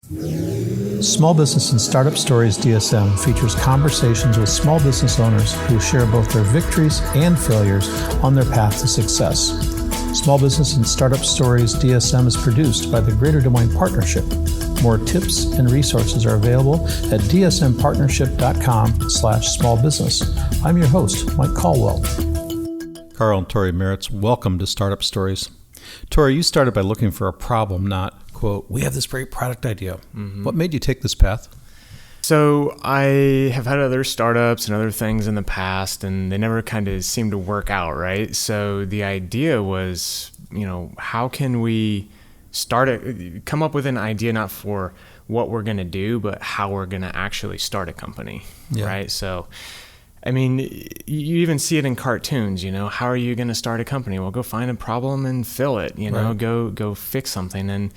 Small Business and Startup Stories DSM features conversations with small business owners who share both their victories and failures on their path to success. Small Business and Startup Stories DSM is produced by the Greater Des Moines Partnership. More tips and resources are available at dsmpartnership.com/smallbusiness. I'm your host, Mike Colwell. Carl and Torey Maerz, welcome to Startup Stories. Torey, you started by looking for a problem, not, quote, we have this great product idea. Mm-hmm. What made you take this path? So I have had other startups and other things in the past, and they never kind of seemed to work out, right? So the idea was, how can we come up with an idea not for what we're going to do, but how we're going to actually start a company, right? So, I mean, you even see it in cartoons, how are you going to start a company? Well, go find a problem and fill it, right. Go fix something. And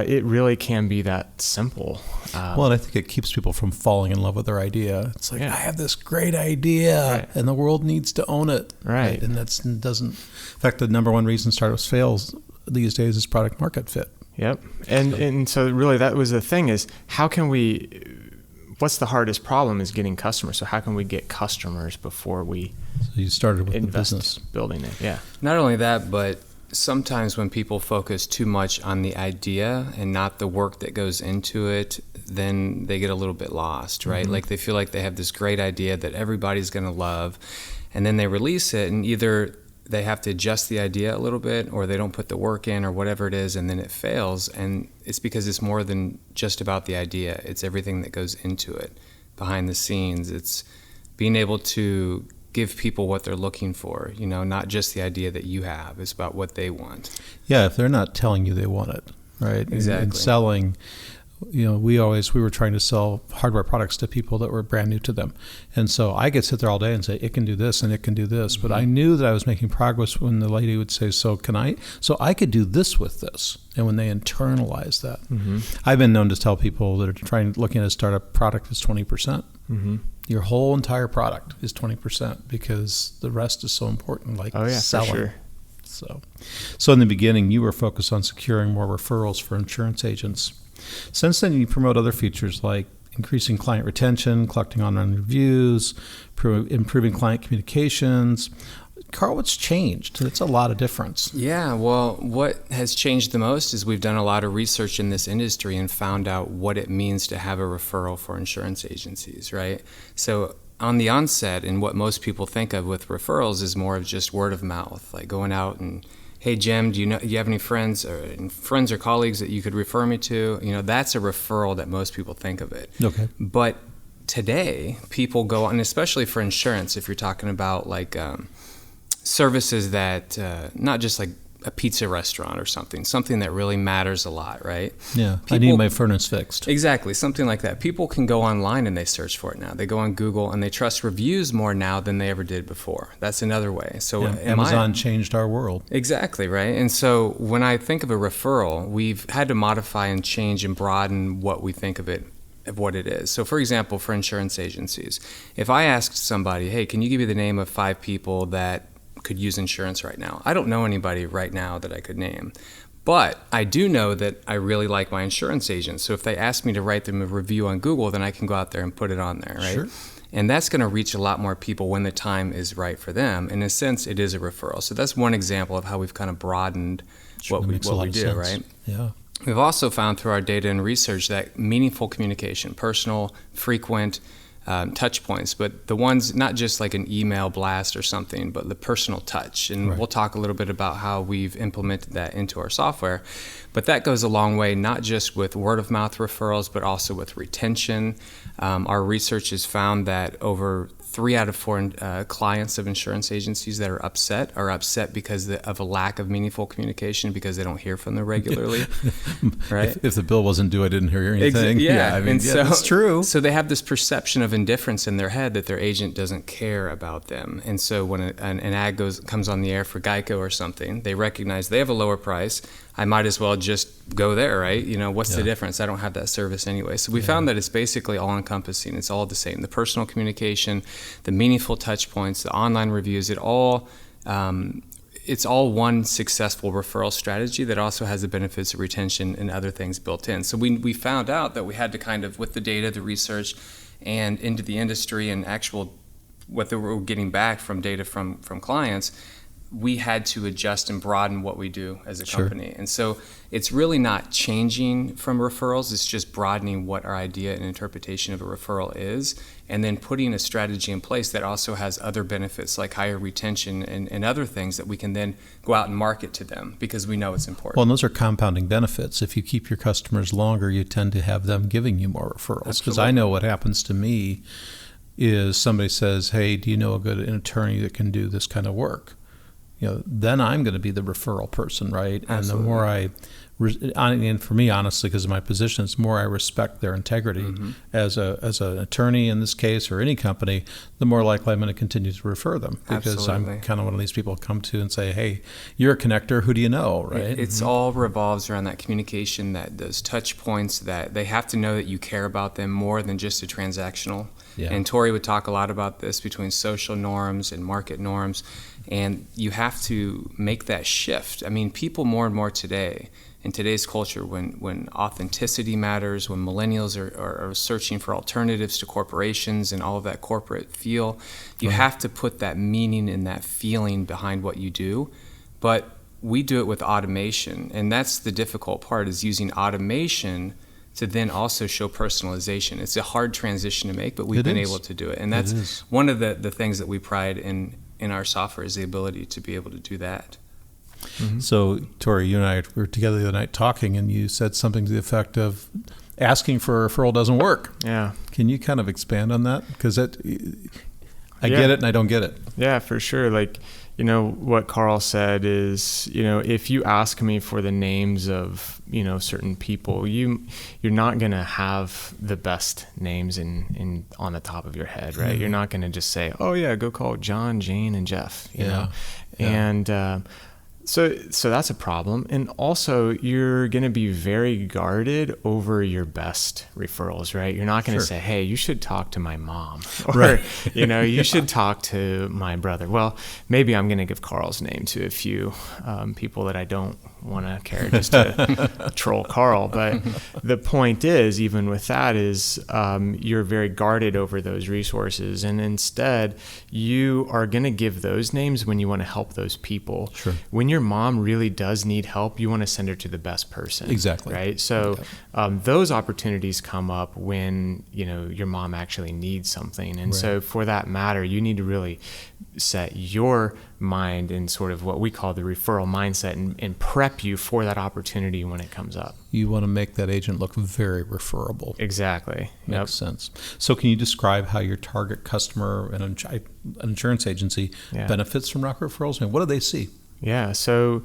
it really can be that simple. Well, and I think it keeps people from falling in love with their idea. It's like, I have this great idea, right, and the world needs to own it. Right. And in fact, the number one reason startups fails these days is product market fit. Yep. And so really that was the thing is, what's the hardest problem is getting customers. So how can we get customers before we you started with the business building it? Yeah. Not only that, but sometimes when people focus too much on the idea and not the work that goes into it, then they get a little bit lost, right? Mm-hmm. Like they feel like they have this great idea that everybody's going to love, and then they release it, and either they have to adjust the idea a little bit, or they don't put the work in, or whatever it is, and then it fails. And it's because it's more than just about the idea. It's everything that goes into it, behind the scenes. It's being able to give people what they're looking for, not just the idea that you have. It's about what they want. Yeah, if they're not telling you they want it, right? Exactly. And selling, we were trying to sell hardware products to people that were brand new to them. And so I could sit there all day and say, it can do this and it can do this. Mm-hmm. But I knew that I was making progress when the lady would say, so I could do this with this. And when they internalize that, mm-hmm. I've been known to tell people that are looking at a startup product is 20%. Mm-hmm. Your whole entire product is 20% because the rest is so important, like selling. For So sure. in the beginning, you were focused on securing more referrals for insurance agents. Since then, you promote other features like increasing client retention, collecting online reviews, improving client communications. Carl, what's changed? It's a lot of difference. Yeah, well, what has changed the most is we've done a lot of research in this industry and found out what it means to have a referral for insurance agencies, right? So on the onset, and what most people think of with referrals is more of just word of mouth, like going out and, hey, Jim, do you have any friends or colleagues that you could refer me to? That's a referral that most people think of it. Okay. But today, people go on, especially for insurance, if you're talking about like services that, not just like a pizza restaurant or something that really matters a lot, right? Yeah, I need my furnace fixed. Exactly, something like that. People can go online and they search for it now. They go on Google and they trust reviews more now than they ever did before. That's another way. So Amazon changed our world. Exactly, right? And so when I think of a referral, we've had to modify and change and broaden what we think of what it is. So for example, for insurance agencies, if I asked somebody, hey, can you give me the name of 5 people that could use insurance right now? I don't know anybody right now that I could name, but I do know that I really like my insurance agent. So if they ask me to write them a review on Google, then I can go out there and put it on there, right? Sure. And that's going to reach a lot more people when the time is right for them. In a sense, it is a referral. So that's one example of how we've kind of broadened what we do, right? Yeah. We've also found through our data and research that meaningful communication, personal, frequent, touch points, but the ones not just like an email blast or something, but the personal touch. And We'll talk a little bit about how we've implemented that into our software. But that goes a long way, not just with word of mouth referrals, but also with retention. Our research has found that over 3 out of 4 clients of insurance agencies that are upset because of a lack of meaningful communication because they don't hear from them regularly. Right? If the bill wasn't due, I didn't hear anything. That's true. So they have this perception of indifference in their head that their agent doesn't care about them. And so when an ad comes on the air for Geico or something, they recognize they have a lower price. I might as well just go there, right? What's the difference? I don't have that service anyway. So we found that it's basically all encompassing. It's all the same. The personal communication, the meaningful touch points, the online reviews, it all it's all one successful referral strategy that also has the benefits of retention and other things built in. So we found out that we had to kind of, with the data, the research, and into the industry and actual what they were getting back from data from clients, we had to adjust and broaden what we do as a company. And so it's really not changing from referrals, it's just broadening what our idea and interpretation of a referral is, and then putting a strategy in place that also has other benefits like higher retention and other things that we can then go out and market to them because we know it's important. Well, and those are compounding benefits. If you keep your customers longer, you tend to have them giving you more referrals. Because I know what happens to me is somebody says, hey, do you know a good attorney that can do this kind of work? Then I'm going to be the referral person, right? Absolutely. And the more and for me, honestly, because of my position, it's more I respect their integrity as an attorney in this case or any company, the more likely I'm going to continue to refer them because Absolutely. I'm kind of one of these people who come to and say, hey, you're a connector, who do you know, right? It's all revolves around that communication, those touch points, that they have to know that you care about them more than just a transactional. Yeah. And Torey would talk a lot about this between social norms and market norms. And you have to make that shift. I mean, people more and more today, in today's culture, when authenticity matters, when millennials are searching for alternatives to corporations and all of that corporate feel, you have to put that meaning and that feeling behind what you do. But we do it with automation. And that's the difficult part, is using automation to then also show personalization. It's a hard transition to make, but we've been able to do it. And that's one of the things that we pride in our software, is the ability to be able to do that. Mm-hmm. So, Torey, you and I were together the other night talking, and you said something to the effect of asking for a referral doesn't work. Yeah. Can you kind of expand on that? Because I get it and I don't get it. Yeah, for sure. Like, what Carl said is, if you ask me for the names of, certain people, you're not going to have the best names in on the top of your head, right? You're not going to just say, oh yeah, go call John, Jane, and Jeff, you know? And, so that's a problem. And also, you're going to be very guarded over your best referrals, right? You're not going to say, hey, you should talk to my mom. Or, you should talk to my brother. Well, maybe I'm going to give Carl's name to a few people that I don't want to care just to troll Carl. But the point is, even with that, is you're very guarded over those resources. And instead, you are going to give those names when you want to help those people. Sure. When your mom really does need help, you want to send her to the best person. Exactly. Right? So those opportunities come up when, your mom actually needs something. And so for that matter, you need to really set your mind in sort of what we call the referral mindset and prep you for that opportunity when it comes up. You want to make that agent look very referable. Exactly. Makes sense. So can you describe how your target customer and an insurance agency benefits from Rocket Referrals? I mean, what do they see? Yeah. So,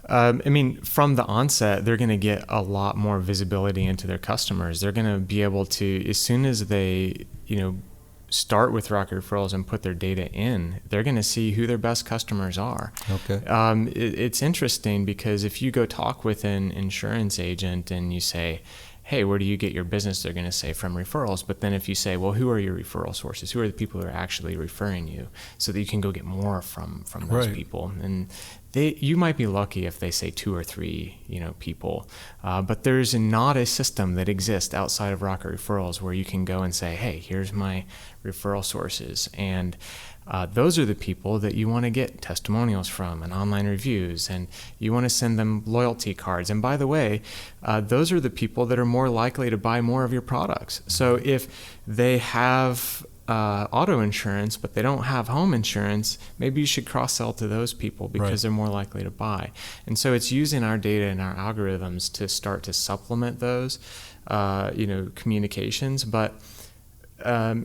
from the onset, they're going to get a lot more visibility into their customers. They're going to be able to, as soon as they, start with Rocket Referrals and put their data in, they're going to see who their best customers are. Okay. It's interesting because if you go talk with an insurance agent and you say, hey, where do you get your business? They're going to say from referrals. But then if you say, well, who are your referral sources? Who are the people who are actually referring you, so that you can go get more from those people? And you might be lucky if they say 2 or 3, people. But there's not a system that exists outside of Rocket Referrals where you can go and say, hey, here's my referral sources. And those are the people that you want to get testimonials from and online reviews, and you want to send them loyalty cards. And by the way, those are the people that are more likely to buy more of your products. So if they have auto insurance, but they don't have home insurance, maybe you should cross-sell to those people because they're more likely to buy. And so it's using our data and our algorithms to start to supplement those, communications. But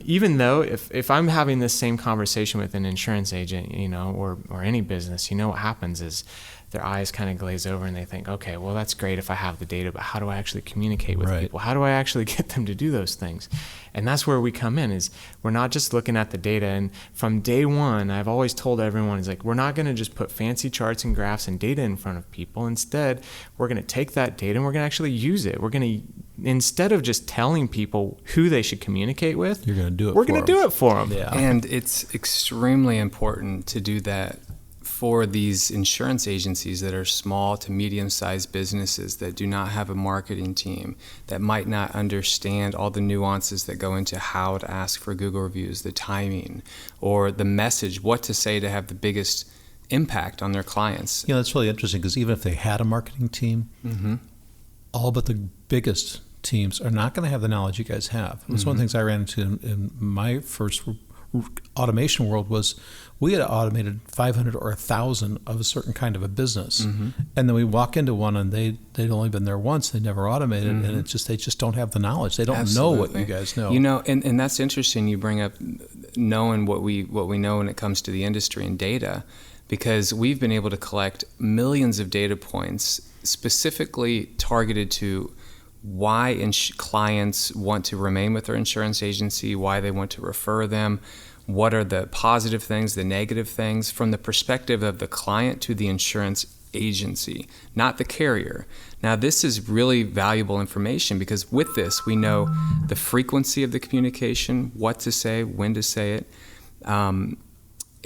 even though if I'm having this same conversation with an insurance agent, or any business, what happens is their eyes kind of glaze over and they think, okay, well, that's great if I have the data, but how do I actually communicate with people? How do I actually get them to do those things? And that's where we come in, is we're not just looking at the data. And from day one, I've always told everyone, is like, we're not going to just put fancy charts and graphs and data in front of people. Instead, we're going to take that data and we're going to actually use it. We're going to, instead of just telling people who they should communicate with, you're going to do it. We're going to do it for them. Yeah. And it's extremely important to do that for these insurance agencies that are small to medium-sized businesses that do not have a marketing team, that might not understand all the nuances that go into how to ask for Google reviews, the timing, or the message, what to say to have the biggest impact on their clients. You know, that's really interesting because even if they had a marketing team, all but the biggest teams are not going to have the knowledge you guys have. It's one of the things I ran into in my first automation world was we had automated 500 or 1,000 of a certain kind of a business, and then we walk into one and they'd only been there once, they never automated, and it's just they just don't have the knowledge. They don't know what you guys know. You know, and that's interesting. You bring up knowing what we know when it comes to the industry and data, because we've been able to collect millions of data points specifically targeted to why clients want to remain with their insurance agency, why they want to refer them, what are the positive things, the negative things, from the perspective of the client to the insurance agency, not the carrier. Now, this is really valuable information because with this, we know the frequency of the communication, what to say, when to say it,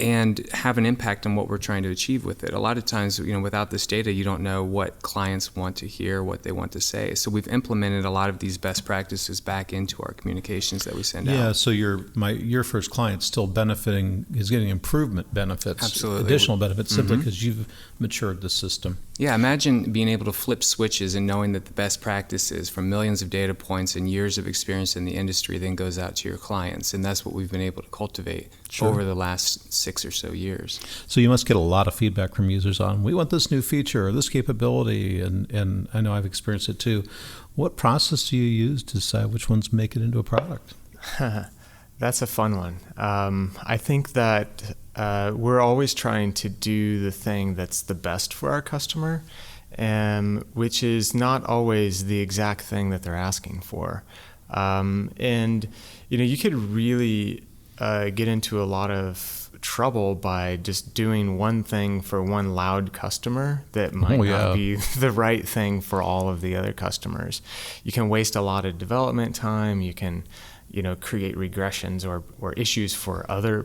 and have an impact on what we're trying to achieve with it. A lot of times, you know, without this data, you don't know what clients want to hear, what they want to say. So we've implemented a lot of these best practices back into our communications that we send out. Yeah, so your first client's still benefiting, is getting improvement benefits, Absolutely. Additional benefits, simply because you've matured the system. Yeah, imagine being able to flip switches and knowing that the best practices from millions of data points and years of experience in the industry then goes out to your clients. And that's what we've been able to cultivate over the last 6 or so years. So you must get a lot of feedback from users on, we want this new feature or this capability, and I know I've experienced it too. What process do you use to decide which ones make it into a product? That's a fun one. I think that we're always trying to do the thing that's the best for our customer, which is not always the exact thing that they're asking for. And, you know, you could really get into a lot of trouble by just doing one thing for one loud customer that might not be the right thing for all of the other customers. You can waste a lot of development time. You can, you know, create regressions or issues for other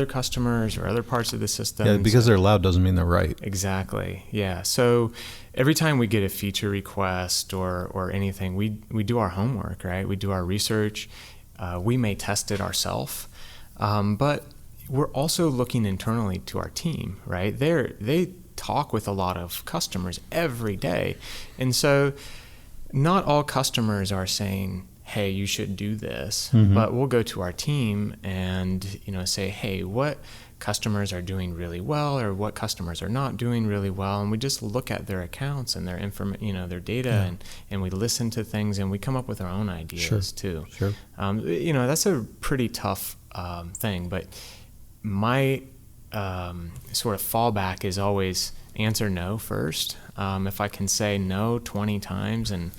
customers or other parts of the system. Yeah, because they're loud doesn't mean they're right. Exactly. Yeah. So every time we get a feature request or anything, we do our homework, right? We do our research. We may test it ourselves. But we're also looking internally to our team, right? They talk with a lot of customers every day. And so not all customers are saying, hey, you should do this. But we'll go to our team and, you know, say, hey, what customers are doing really well or what customers are not doing really well. And we just look at their accounts and their their data and we listen to things and we come up with our own ideas too. Sure. You know, that's a pretty tough thing, but my sort of fallback is always answer no first. If I can say no 20 times and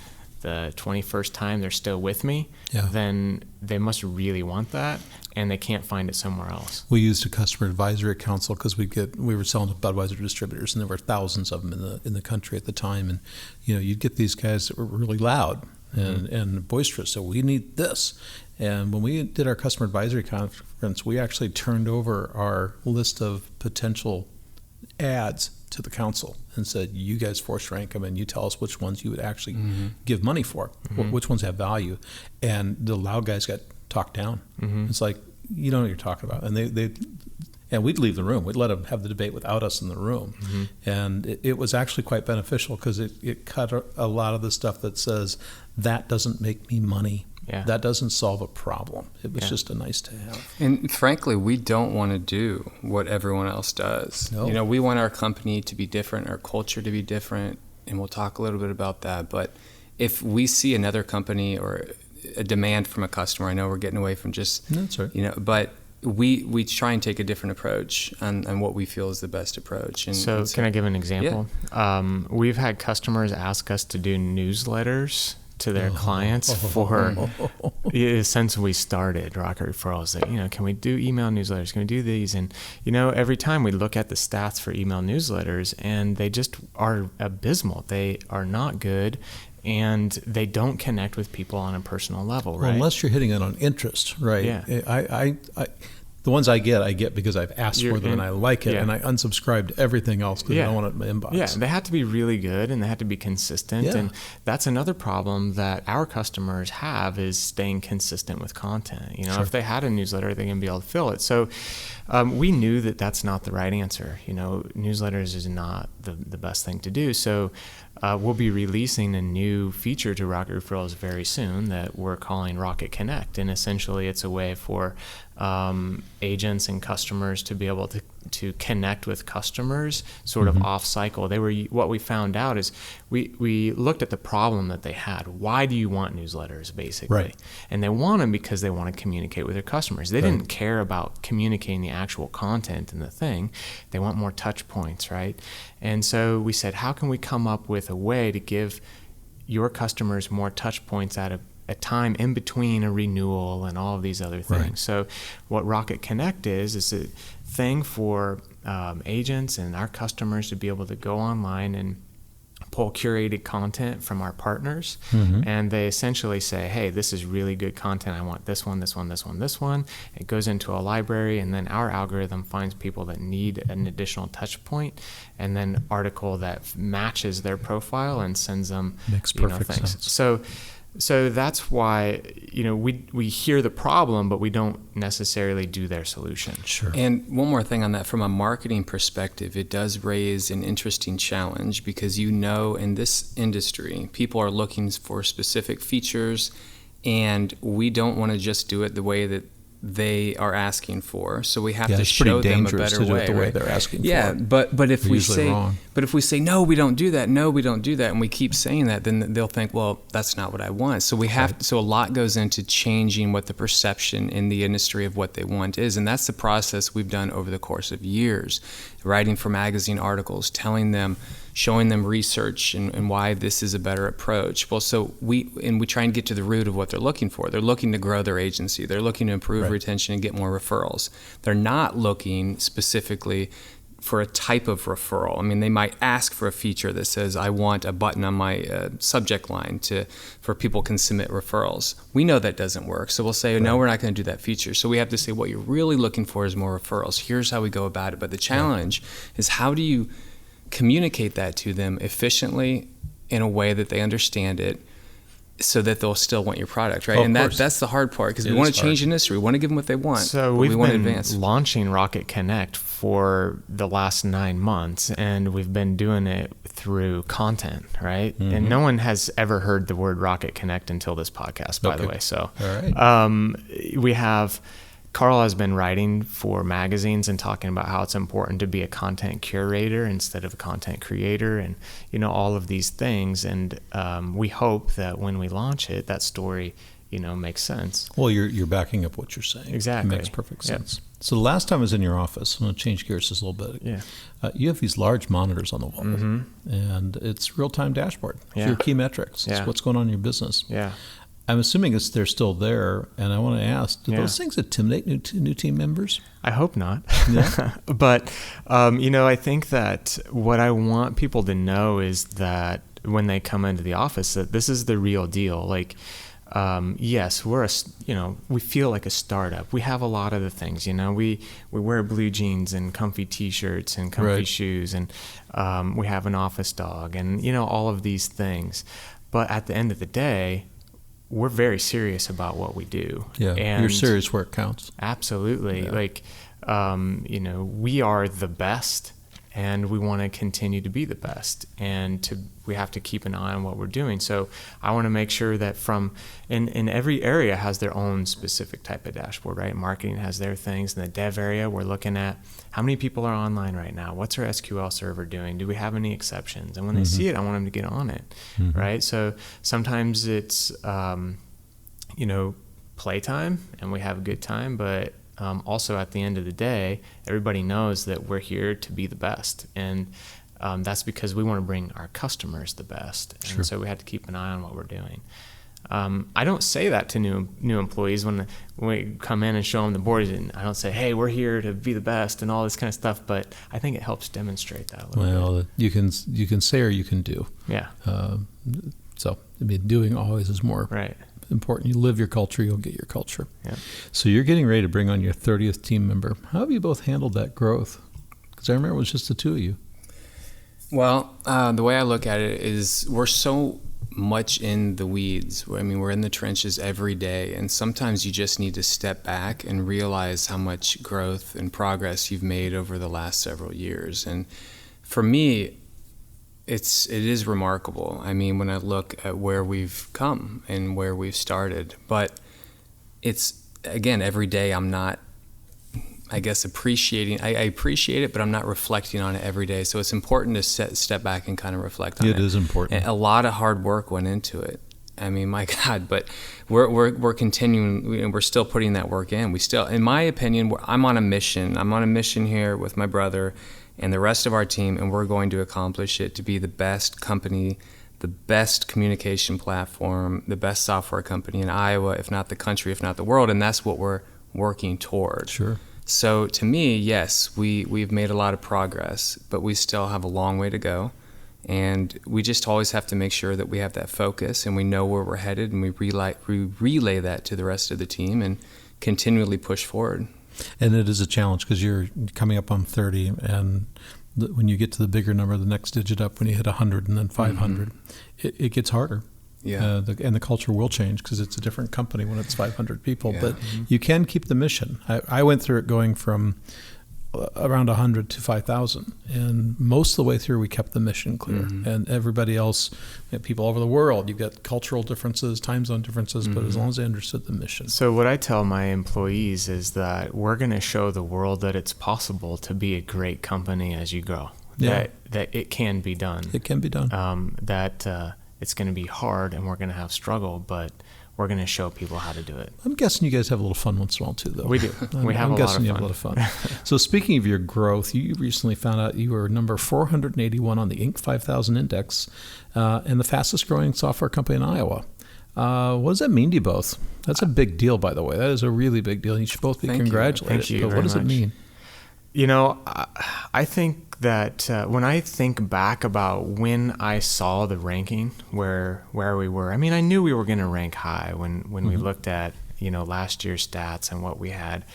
the 21st time they're still with me, then they must really want that and they can't find it somewhere else. We used a customer advisory council because we were selling to Budweiser distributors, and there were thousands of them in the country at the time, and you know, you'd get these guys that were really loud and boisterous, so we need this. And when we did our customer advisory conference, we actually turned over our list of potential ads to the council and said, you guys force rank them and you tell us which ones you would actually give money for, which ones have value. And the loud guys got talked down. It's like, you don't know what you're talking about. And we'd leave the room. We'd let them have the debate without us in the room. And it was actually quite beneficial because it cut a lot of the stuff that says, that doesn't make me money. Yeah. That doesn't solve a problem. It was just a nice to have. And frankly, we don't want to do what everyone else does. No. You know, we want our company to be different, our culture to be different, and we'll talk a little bit about that. But if we see another company or a demand from a customer, I know we're getting away from just, that's right. You know, but we try and take a different approach on what we feel is the best approach. So can I give an example? Yeah. We've had customers ask us to do newsletters to their clients since we started Rocket Referrals, that, you know, can we do email newsletters? Can we do these? And, you know, every time we look at the stats for email newsletters, and they just are abysmal. They are not good, and they don't connect with people on a personal level, right? Well, unless you're hitting it on interest, right? Yeah. The ones I get because I've asked for them and I like it, yeah. and I unsubscribe to everything else because I don't want it in my inbox. Yeah, they have to be really good and they have to be consistent. Yeah. And that's another problem that our customers have is staying consistent with content. You know, Sure. if they had a newsletter, they're going to be able to fill it. So we knew that that's not the right answer. You know, newsletters is not the best thing to do. So we'll be releasing a new feature to Rocket Referrals very soon that we're calling Rocket Connect. And essentially it's a way for agents and customers to be able to connect with customers sort of off cycle. What we found out is we looked at the problem that they had. Why do you want newsletters, basically? Right. And they want them because they want to communicate with their customers. They didn't care about communicating the actual content and the thing. They want more touch points, right? And so we said, how can we come up with a way to give your customers more touch points at a time in between a renewal and all of these other things. Right. So what Rocket Connect is a thing for agents and our customers to be able to go online and pull curated content from our partners. And they essentially say, hey, this is really good content. I want this one, this one, this one, this one. It goes into a library, and then our algorithm finds people that need an additional touch point, and then article that matches their profile and sends them Makes perfect things. sense. So that's why, we hear the problem, but we don't necessarily do their solution. Sure. And one more thing on that, from a marketing perspective, it does raise an interesting challenge because in this industry, people are looking for specific features, and we don't want to just do it the way that they are asking for. So we have to show them a better to do way. it the way right? they're asking Yeah, for. but if They're we usually say wrong. But if we say no, we don't do that. No, we don't do that, and we keep saying that, then they'll think, well, that's not what I want. So we have so a lot goes into changing what the perception in the industry of what they want is, and that's the process we've done over the course of years, writing for magazine articles, telling them, showing them research and why this is a better approach. Well, so we try and get to the root of what they're looking for. They're looking to grow their agency. They're looking to improve retention and get more referrals. They're not looking specifically for a type of referral. I mean, they might ask for a feature that says, I want a button on my subject line for people can submit referrals. We know that doesn't work. So we'll say, no, we're not going to do that feature. So we have to say what you're really looking for is more referrals. Here's how we go about it. But the challenge is, how do you communicate that to them efficiently in a way that they understand it, so that they'll still want your product, right? And that's the hard part, because we want to change the industry. We want to give them what they want. So we want to been advance. Launching Rocket Connect for the last 9 months, and we've been doing it through content, right? And no one has ever heard the word Rocket Connect until this podcast, by the way. So All right. we have... Carl has been writing for magazines and talking about how it's important to be a content curator instead of a content creator, and all of these things. And we hope that when we launch it, that story makes sense. Well, you're backing up what you're saying. Exactly. It makes perfect sense. So the last time I was in your office, I'm going to change gears just a little bit. Yeah. You have these large monitors on the wall, and it's real-time dashboard. Yeah. Your key metrics. It's what's going on in your business. Yeah. I'm assuming they're still there, and I want to ask, do those things intimidate new team members? I hope not. Yeah. But, I think that what I want people to know is that when they come into the office, that this is the real deal. Like, yes, we feel like a startup. We have a lot of the things, we wear blue jeans and comfy t-shirts and comfy shoes, and we have an office dog and, all of these things. But at the end of the day, we're very serious about what we do. Yeah, and you're serious where it counts. Absolutely. Yeah. Like, we are the best, and we want to continue to be the best, and we have to keep an eye on what we're doing. So I want to make sure that in every area has their own specific type of dashboard, right? Marketing has their things. In the dev area, we're looking at how many people are online right now? What's our SQL server doing? Do we have any exceptions? And when they see it, I want them to get on it, right? So sometimes it's, playtime, and we have a good time, but also at the end of the day, everybody knows that we're here to be the best. And that's because we want to bring our customers the best. And so we have to keep an eye on what we're doing. I don't say that to new employees when we come in and show them the board. And I don't say, hey, we're here to be the best and all this kind of stuff. But I think it helps demonstrate that a little bit. You can say or you can do. Yeah. So doing always is more. Right. important. You live your culture, you'll get your culture. Yeah. So you're getting ready to bring on your 30th team member. How have you both handled that growth? Because I remember it was just the two of you. Well, the way I look at it is we're so much in the weeds. I mean, we're in the trenches every day, and sometimes you just need to step back and realize how much growth and progress you've made over the last several years. And for me, it is remarkable. I mean, when I look at where we've come and where we've started, but it's, again, every day I'm not, I guess, appreciating. I appreciate it, but I'm not reflecting on it every day. So it's important to step back and kind of reflect on it. It is important. And a lot of hard work went into it. I mean, my God, but we're continuing, and we're still putting that work in. We still, in my opinion, I'm on a mission. I'm on a mission here with my brother and the rest of our team, and we're going to accomplish it to be the best company, the best communication platform, the best software company in Iowa, if not the country, if not the world, and that's what we're working toward. Sure. So to me, yes, we've made a lot of progress, but we still have a long way to go. And we just always have to make sure that we have that focus and we know where we're headed, and we relay that to the rest of the team and continually push forward. And it is a challenge because you're coming up on 30, and when you get to the bigger number, the next digit up, when you hit 100 and then 500, it gets harder. Yeah. And the culture will change because it's a different company when it's 500 people. Yeah. But you can keep the mission. I went through it going from around 100 to 5,000. And most of the way through, we kept the mission clear. Mm-hmm. And everybody else, people all over the world, you've got cultural differences, time zone differences, but as long as they understood the mission. So what I tell my employees is that we're going to show the world that it's possible to be a great company as you grow. Yeah. That it can be done. It can be done. It's going to be hard and we're going to have struggle, but we're going to show people how to do it. I'm guessing you guys have a little fun once in a while too, though. We do. We have I'm a guessing lot you of have a lot of fun. So speaking of your growth, you recently found out you were number 481 on the Inc. 5000 index and the fastest growing software company in Iowa. What does that mean to you both? That's a big deal, by the way. That is a really big deal. You should both be congratulated. Thank you but very what does it much. mean? You know, I think that when I think back about when I saw the ranking, where we were, I mean, I knew we were going to rank high when we looked at, last year's stats and what we had.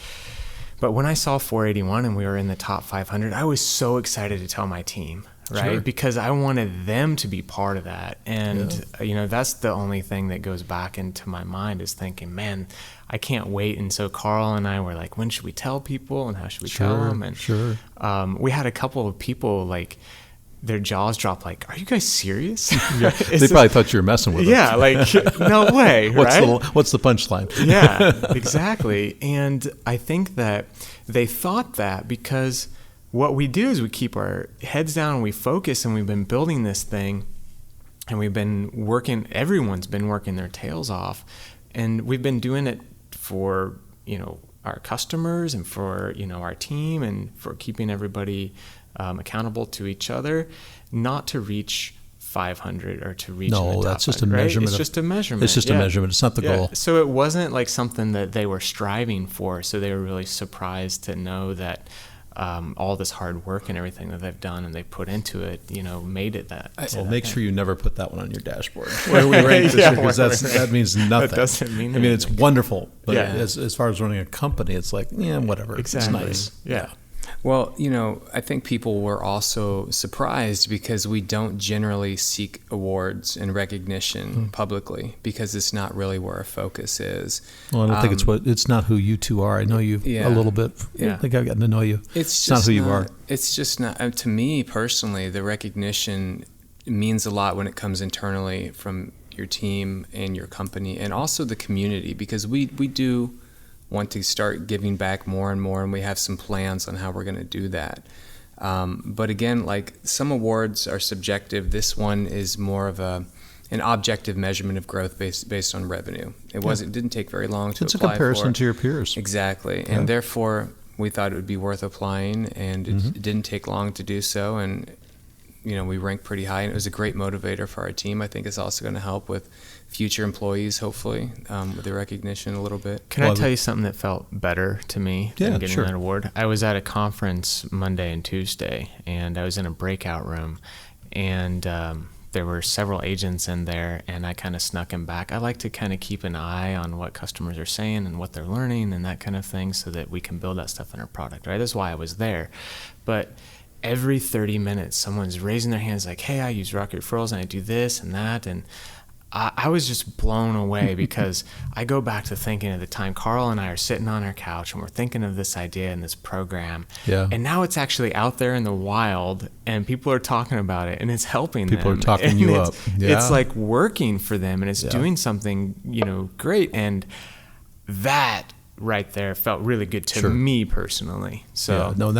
But when I saw 481 and we were in the top 500, I was so excited to tell my team, right? Sure. Because I wanted them to be part of that. And, that's the only thing that goes back into my mind is thinking, man, I can't wait. And so Carl and I were like, when should we tell people and how should we tell them? And we had a couple of people like their jaws dropped like, are you guys serious? They probably thought you were messing with them. Yeah, like, no way, right? What's the punchline? Yeah, exactly. And I think that they thought that because what we do is we keep our heads down and we focus, and we've been building this thing, and we've been working, everyone's been working their tails off, and we've been doing it for, our customers and for, our team and for keeping everybody accountable to each other, not to reach 500 or to reach in the top that's just 500, a right? measurement. It's just a measurement. It's just a measurement. It's not the goal. So it wasn't like something that they were striving for. So they were really surprised to know that all this hard work and everything that they've done and they put into it, made it that. Well, make sure you never put that one on your dashboard. Where we rank this year, because that means nothing. That doesn't mean I mean, it's anything. wonderful, but Yeah. as far as running a company, it's like, whatever. Exactly. It's nice. Yeah. Well, I think people were also surprised because we don't generally seek awards and recognition publicly because it's not really where our focus is. Well, I don't think it's not who you two are. I know you a little bit. Yeah. I think I've gotten to know you. It's not who you are. It's just not, to me personally, the recognition means a lot when it comes internally from your team and your company and also the community, because we do want to start giving back more and more, and we have some plans on how we're going to do that. But again, like some awards are subjective. This one is more of an objective measurement of growth based on revenue. It didn't take very long to apply for. It's a comparison to your peers. Exactly, and therefore we thought it would be worth applying, and it didn't take long to do so, and we ranked pretty high, and it was a great motivator for our team. I think it's also going to help with future employees, hopefully, with the recognition a little bit. Can I tell you something that felt better to me than getting sure. that award? I was at a conference Monday and Tuesday, and I was in a breakout room, and there were several agents in there, and I kind of snuck him back. I like to kind of keep an eye on what customers are saying and what they're learning and that kind of thing, so that we can build that stuff in our product, right? That's why I was there. But every 30 minutes, someone's raising their hands like, hey, I use Rocket Referrals and I do this and that. And I was just blown away because I go back to thinking of the time Carl and I are sitting on our couch and we're thinking of this idea and this program. Yeah. And now it's actually out there in the wild and people are talking about it and it's helping People them. are talking And you up. Yeah. It's like working for them and it's doing something, great. And that right there felt really good to me personally. So no,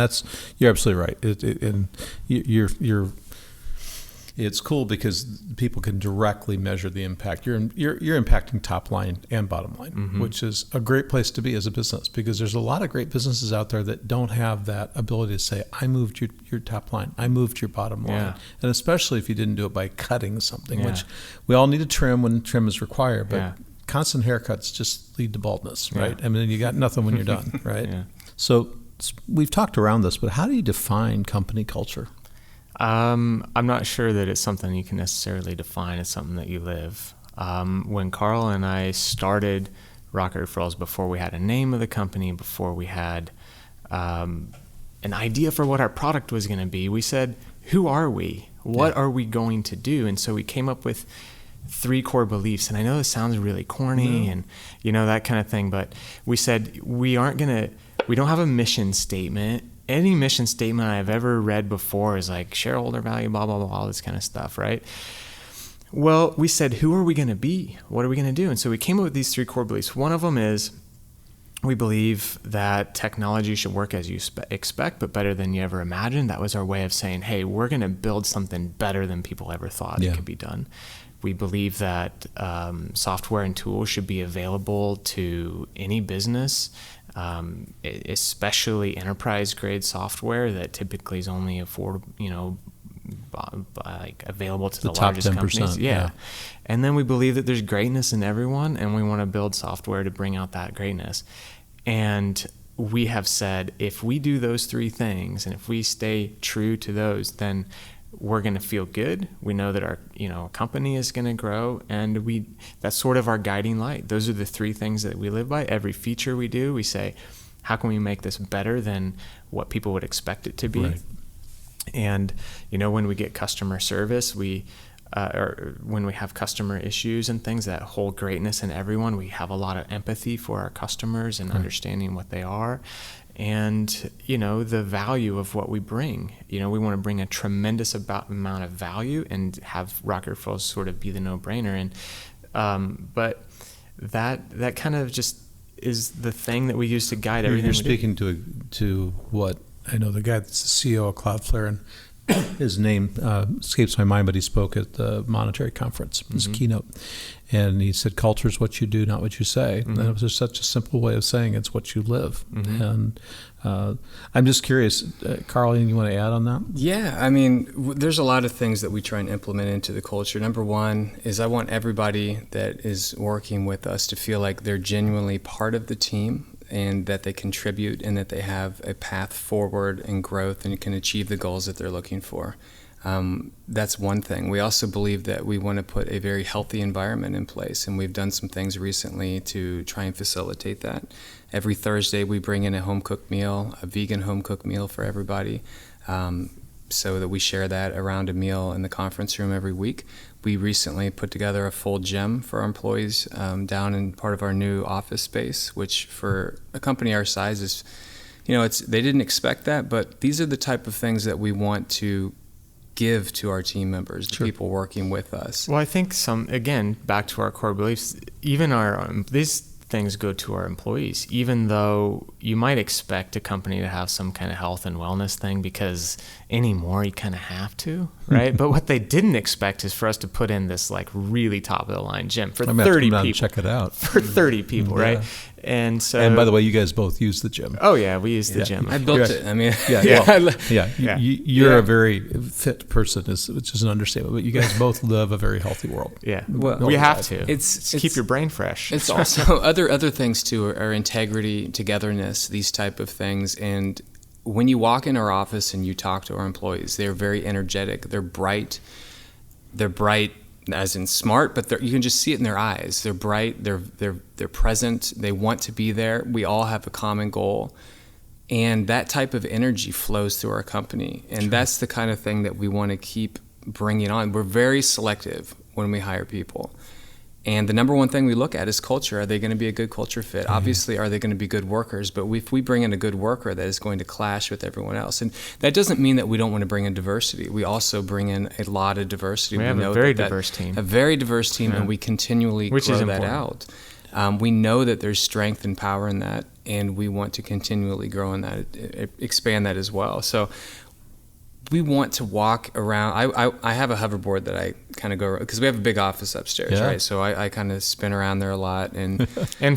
you're absolutely right. And you're it's cool because people can directly measure the impact. You're impacting top line and bottom line, which is a great place to be as a business, because there's a lot of great businesses out there that don't have that ability to say, I moved your top line, I moved your bottom line. And especially if you didn't do it by cutting something, which we all need to trim when trim is required, but constant haircuts just lead to baldness, right? I mean, you got nothing when you're done, right? So we've talked around this, but how do you define company culture? I'm not sure that it's something you can necessarily define. It's something that you live. When Carl and I started Rocket Referrals, before we had a name of the company, before we had an idea for what our product was going to be, we said, who are we? What are we going to do? And so we came up with 3 core beliefs. And I know this sounds really corny and, that kind of thing, but we said, we don't have a mission statement. Any mission statement I've ever read before is like shareholder value, blah, blah, blah, all this kind of stuff, right? Well, we said, who are we going to be? What are we going to do? And so we came up with these 3 core beliefs. One of them is we believe that technology should work as you expect, but better than you ever imagined. That was our way of saying, hey, we're going to build something better than people ever thought it could be done. We believe that software and tools should be available to any business, especially enterprise-grade software that typically is only affordable, like available to the largest 10%, companies. Yeah. And then we believe that there's greatness in everyone, and we want to build software to bring out that greatness. And we have said, if we do those 3 things, and if we stay true to those, then we're going to feel good. We know that our, company is going to grow, and that's sort of our guiding light. Those are the 3 things that we live by. Every feature we do, we say, how can we make this better than what people would expect it to be? Right. And, when we get customer service, or when we have customer issues and things that hold greatness in everyone, we have a lot of empathy for our customers and understanding what they are. And, the value of what we bring. We want to bring a tremendous amount of value and have Rocket Referrals sort of be the no-brainer. And but that kind of just is the thing that we use to guide everything. You're speaking to what I know, the guy that's the CEO of Cloudflare, and his name escapes my mind, but he spoke at the Monetary Conference, his keynote. And he said, culture is what you do, not what you say. And it was just such a simple way of saying it's what you live. And I'm just curious, Carl, anything you want to add on that? Yeah, I mean, there's a lot of things that we try and implement into the culture. Number one is I want everybody that is working with us to feel like they're genuinely part of the team, and that they contribute, and that they have a path forward and growth and can achieve the goals that they're looking for. That's one thing. We also believe that we want to put a very healthy environment in place, and we've done some things recently to try and facilitate that. Every Thursday we bring in a home-cooked meal, a vegan home-cooked meal for everybody, so that we share that around a meal in the conference room every week. We recently put together a full gym for our employees down in part of our new office space, which for a company our size is, they didn't expect that, but these are the type of things that we want to give to our team members, the people working with us. Well, I think back to our core beliefs, even these things go to our employees, even though you might expect a company to have some kind of health and wellness thing, because anymore you kind of have to, right? But what they didn't expect is for us to put in this like really top of the line gym for 30 people. Check it out. For 30 people, right? And so, and by the way, you guys both use the gym. Oh yeah, we use the gym. I built it. I mean, you're a very fit person, which is an understatement. But you guys both live a very healthy world. Yeah, well, we have to. It's keep your brain fresh. It's also other things too are integrity, togetherness, these type of things. And when you walk in our office and you talk to our employees, they're very energetic. They're bright. They're bright, as in smart, but you can just see it in their eyes. They're bright. They're present. They want to be there. We all have a common goal, and that type of energy flows through our company. And that's the kind of thing that we want to keep bringing on. We're very selective when we hire people. And the number one thing we look at is culture. Are they going to be a good culture fit? Mm-hmm. Obviously, are they going to be good workers? But if we bring in a good worker, that is going to clash with everyone else. And that doesn't mean that we don't want to bring in diversity. We also bring in a lot of diversity. We have a very diverse team. A very diverse team, and we continually grow that out. We know that there's strength and power in that, and we want to continually grow in that, expand that as well. So we want to walk around. I have a hoverboard that I kind of go around, because we have a big office upstairs, right? So I kind of spin around there a lot and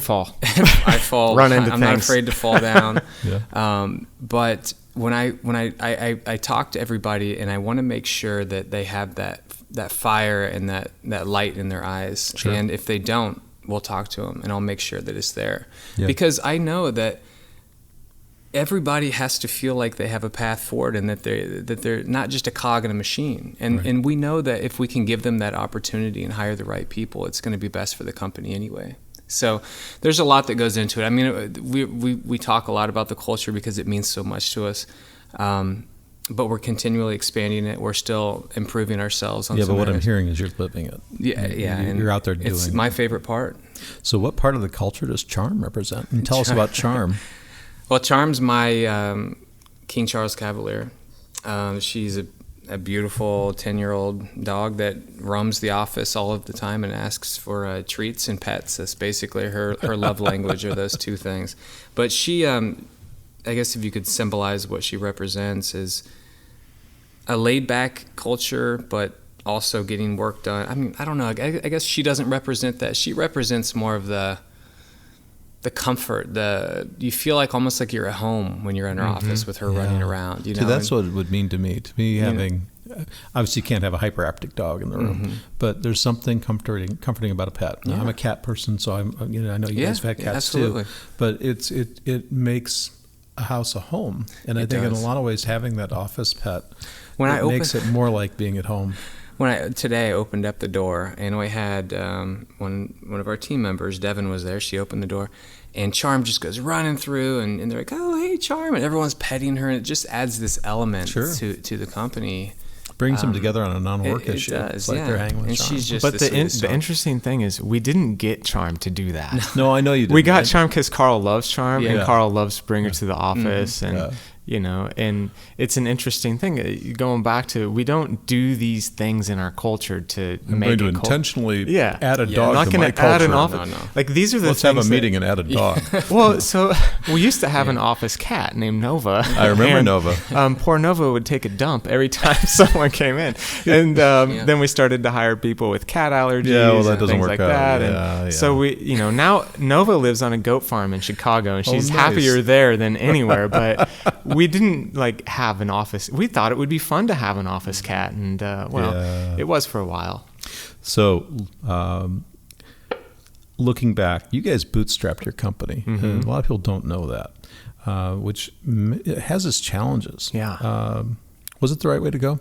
fall. I fall. Run into I'm things. not afraid to fall down. But when I talk to everybody, and I want to make sure that they have that fire and that light in their eyes. Sure. And if they don't, we'll talk to them, and I'll make sure that it's there, because I know that everybody has to feel like they have a path forward, and that they're not just a cog in a machine. And we know that if we can give them that opportunity and hire the right people, it's going to be best for the company anyway. So there's a lot that goes into it. I mean, we talk a lot about the culture because it means so much to us. But we're continually expanding it. We're still improving ourselves on some but what areas. I'm hearing is you're living it. You're out there doing it. It's my favorite part. So what part of the culture does charm represent? And tell us about charm. Well, Charm's my King Charles Cavalier. She's a beautiful 10-year-old dog that roams the office all of the time and asks for treats and pets. That's basically her love language, are those two things. But she, I guess if you could symbolize what she represents, is a laid-back culture, but also getting work done. I mean, I don't know. I guess she doesn't represent that. She represents more of the comfort, you feel like almost like you're at home when you're in her office with her running around. You know, that's what it would mean to me. To me, having obviously you can't have a hyperactive dog in the room, but there's something comforting about a pet. Now, I'm a cat person, so I know you guys have had cats too. But it makes a house a home, and I think in a lot of ways having that office pet makes it more like being at home. Today I opened up the door, and we had one of our team members, Devin, was there. She opened the door, and Charm just goes running through, and they're like, "Oh, hey, Charm," and everyone's petting her, and it just adds this element to the company. Brings them together on a non-work issue. It does, it's like they're hanging with and Charm. she's just but the interesting thing is, we didn't get Charm to do that. No, I know you didn't. We got Charm because Carl loves Charm, and Carl loves to bring her to the office, and and it's an interesting thing. Going back to, we don't do these things in our culture to make going to intentionally add a dog I'm not to going my to add an culture. office. No. Like, these are the Let's things. Let's have a meeting and add a dog. Well, so we used to have an office cat named Nova. I remember Nova. Poor Nova would take a dump every time someone came in, and then we started to hire people with cat allergies that and doesn't things work like out. that. So we, now Nova lives on a goat farm in Chicago, and she's happier there than anywhere. But we didn't have an office. We thought it would be fun to have an office cat, and it was for a while. So looking back, you guys bootstrapped your company. And a lot of people don't know that, which it has its challenges. Was it the right way to go?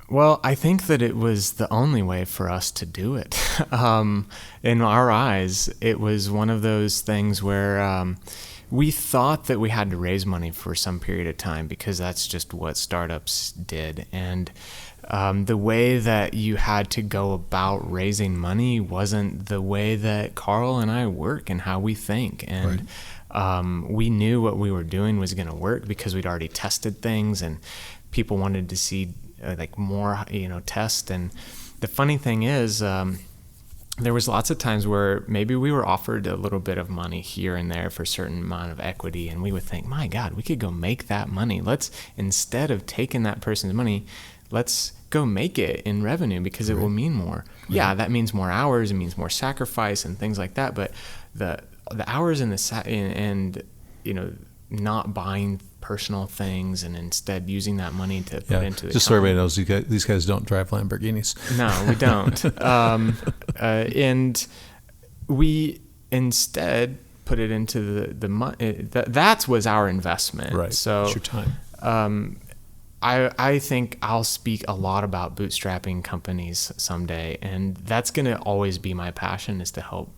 Well, I think that it was the only way for us to do it. In our eyes, it was one of those things where we thought that we had to raise money for some period of time, because that's just what startups did. And the way that you had to go about raising money wasn't the way that Carl and I work and how we think. And we knew what we were doing was going to work because we'd already tested things, and people wanted to see more, tests. And the funny thing is, there was lots of times where maybe we were offered a little bit of money here and there for a certain amount of equity, and we would think, my God, we could go make that money. Let's, instead of taking that person's money, let's go make it in revenue, because it will mean more. Yeah, that means more hours, it means more sacrifice and things like that. But the hours and not buying personal things, and instead using that money to put into the just company. So everybody knows, these guys don't drive Lamborghinis. No, we don't. And we instead put it into the money. That was our investment. Right. So it's your time. I think I'll speak a lot about bootstrapping companies someday, and that's going to always be my passion, is to help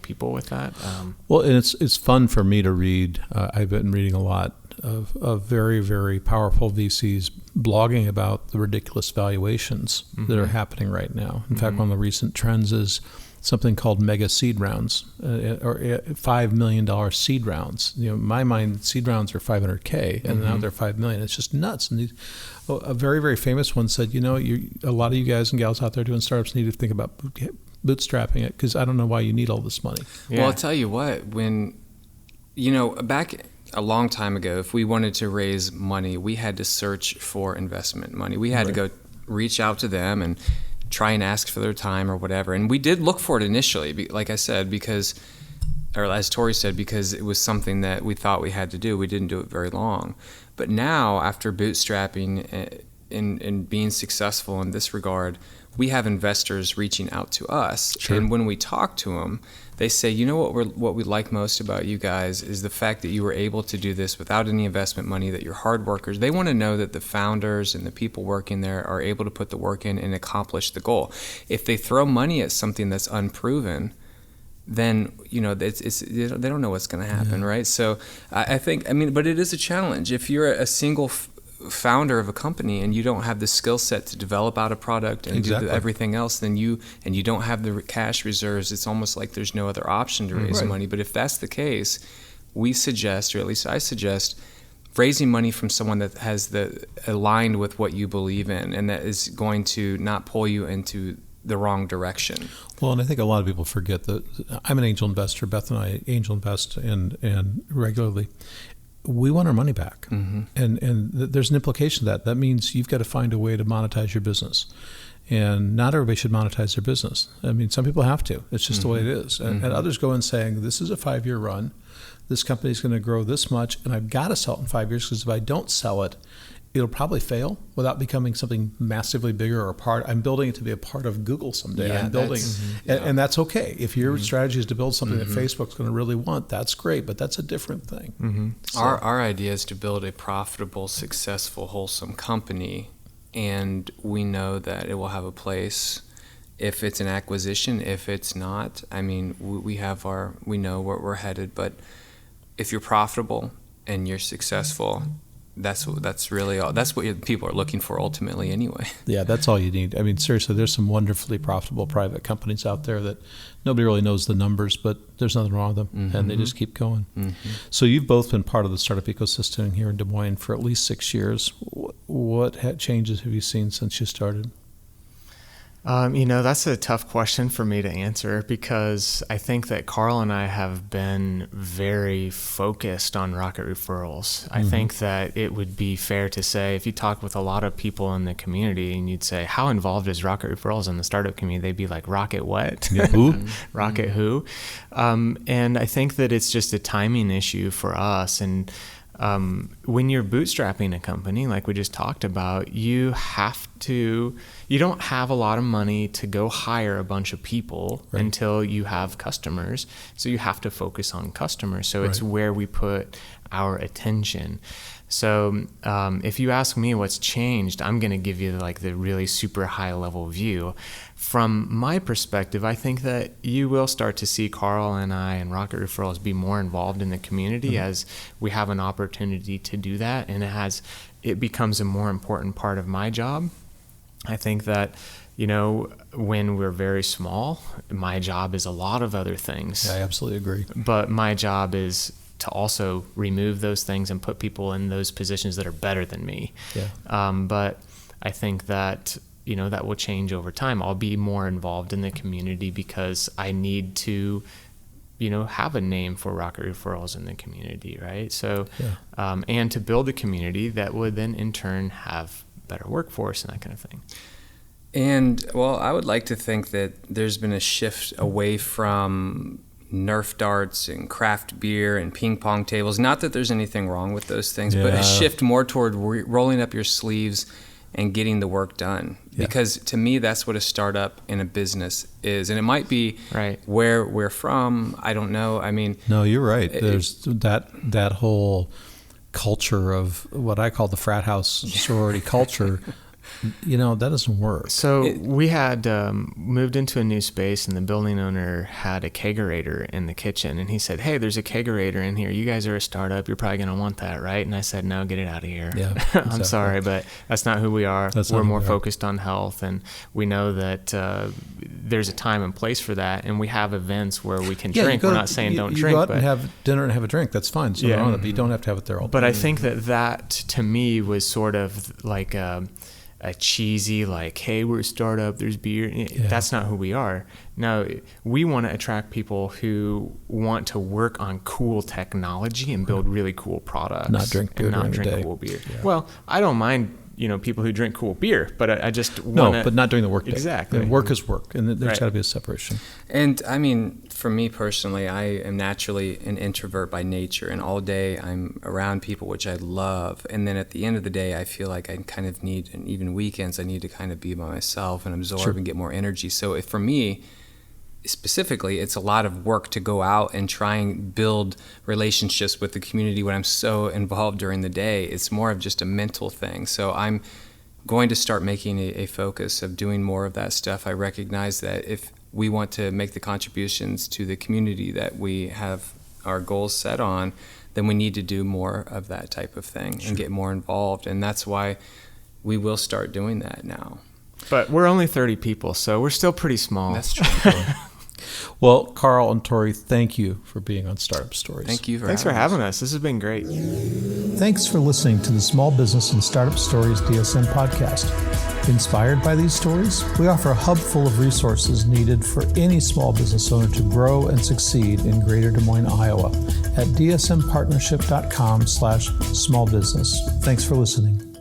people with that. Well, and it's fun for me to read. I've been reading a lot of very, very powerful VCs blogging about the ridiculous valuations that are happening right now. In fact, one of the recent trends is something called mega seed rounds, or $5 million seed rounds. In my mind, seed rounds are $500K, and now they're $5 million. It's just nuts. And a very, very famous one said, a lot of you guys and gals out there doing startups need to think about bootstrapping it, because I don't know why you need all this money. Yeah. Well, I'll tell you what, when, back a long time ago, if we wanted to raise money, we had to search for investment money. We had to go reach out to them and try and ask for their time or whatever. And we did look for it initially, like I said, or as Torey said, because it was something that we thought we had to do. We didn't do it very long. But now, after bootstrapping and being successful in this regard, we have investors reaching out to us. Sure. And when we talk to them, they say, what we like most about you guys is the fact that you were able to do this without any investment money, that you're hard workers. They want to know that the founders and the people working there are able to put the work in and accomplish the goal. If they throw money at something that's unproven, then they don't know what's going to happen, right? So I think, but it is a challenge. If you're a single founder of a company and you don't have the skill set to develop out a product and do everything else, then you don't have the cash reserves, it's almost like there's no other option to raise money. But if that's the case, we suggest, or at least I suggest, raising money from someone that has aligned with what you believe in, and that is going to not pull you into the wrong direction. Well, and I think a lot of people forget that I'm an angel investor. Beth and I angel invest and regularly. We want our money back. And there's an implication to that. That means you've got to find a way to monetize your business. And not everybody should monetize their business. Some people have to. It's just the way it is. And others go in saying, this is a 5-year run. This company's going to grow this much, and I've got to sell it in 5 years, because if I don't sell it, it'll probably fail without becoming something massively bigger or I'm building it to be a part of Google someday. Yeah, I'm building, and that's okay. If your strategy is to build something that Facebook's going to really want, that's great, but that's a different thing. So, our idea is to build a profitable, successful, wholesome company, and we know that it will have a place if it's an acquisition. If it's not, we know where we're headed. But if you're profitable and you're successful, that's really all. That's what people are looking for ultimately anyway. Yeah, that's all you need. Seriously, there's some wonderfully profitable private companies out there that nobody really knows the numbers, but there's nothing wrong with them, and they just keep going. So you've both been part of the startup ecosystem here in Des Moines for at least 6 years. What changes have you seen since you started? That's a tough question for me to answer, because I think that Carl and I have been very focused on Rocket Referrals. I think that it would be fair to say, if you talk with a lot of people in the community and you'd say, how involved is Rocket Referrals in the startup community? They'd be like, Rocket what? Yeah, who? Rocket who? And I think that it's just a timing issue for us. And when you're bootstrapping a company, like we just talked about, you don't have a lot of money to go hire a bunch of people until you have customers. So you have to focus on customers. So it's where we put our attention. So if you ask me what's changed, I'm going to give you the really super high level view. From my perspective, I think that you will start to see Carl and I and Rocket Referrals be more involved in the community as we have an opportunity to do that, and it becomes a more important part of my job. I think that, when we're very small, my job is a lot of other things. Yeah, I absolutely agree. But my job is to also remove those things and put people in those positions that are better than me. Yeah. But I think that, that will change over time. I'll be more involved in the community because I need to, have a name for Rocket Referrals in the community, right? So, and to build a community that would then in turn have better workforce and that kind of thing. And, I would like to think that there's been a shift away from Nerf darts and craft beer and ping pong tables. Not that there's anything wrong with those things, but a shift more toward rolling up your sleeves and getting the work done. Yeah. Because to me, that's what a startup in a business is. And it might be where we're from. I don't know. No, you're right. There's that whole culture of what I call the frat house sorority culture, that doesn't work. So we had moved into a new space, and the building owner had a kegerator in the kitchen, and he said, "Hey, there's a kegerator in here. You guys are a startup. You're probably going to want that, right?" And I said, "No, get it out of here." Yeah, I'm sorry, but that's not who we are. We're more focused on health, and we know that there's a time and place for that, and we have events where we can drink. We're not saying don't drink. You go out and have dinner and have a drink. That's fine. So but you don't have to have it there all day. But I think that to me was sort of like a cheesy, like, hey, we're a startup, there's beer. That's not who we are. No, we want to attract people who want to work on cool technology and build really cool products. Not drink beer and not during the day. Cool beer. Yeah. Well, I don't mind, people who drink cool beer, but I just want No, but not during the work day. Exactly. And work is work, and there's got to be a separation. And I mean, for me personally, I am naturally an introvert by nature, and all day I'm around people, which I love. And then at the end of the day, I feel like I kind of need, and even weekends, I need to kind of be by myself and absorb and get more energy. So for me, specifically, it's a lot of work to go out and try and build relationships with the community when I'm so involved during the day. It's more of just a mental thing. So I'm going to start making a focus of doing more of that stuff. I recognize that if we want to make the contributions to the community that we have our goals set on, then we need to do more of that type of thing and get more involved. And that's why we will start doing that now. But we're only 30 people, so we're still pretty small. That's true. Well, Carl and Torey, thank you for being on Startup Stories. Thank you Thanks for having us. This has been great. Thanks for listening to the Small Business and Startup Stories DSM podcast. Inspired by these stories, we offer a hub full of resources needed for any small business owner to grow and succeed in Greater Des Moines, Iowa at dsmpartnership.com/smallbusiness. Thanks for listening.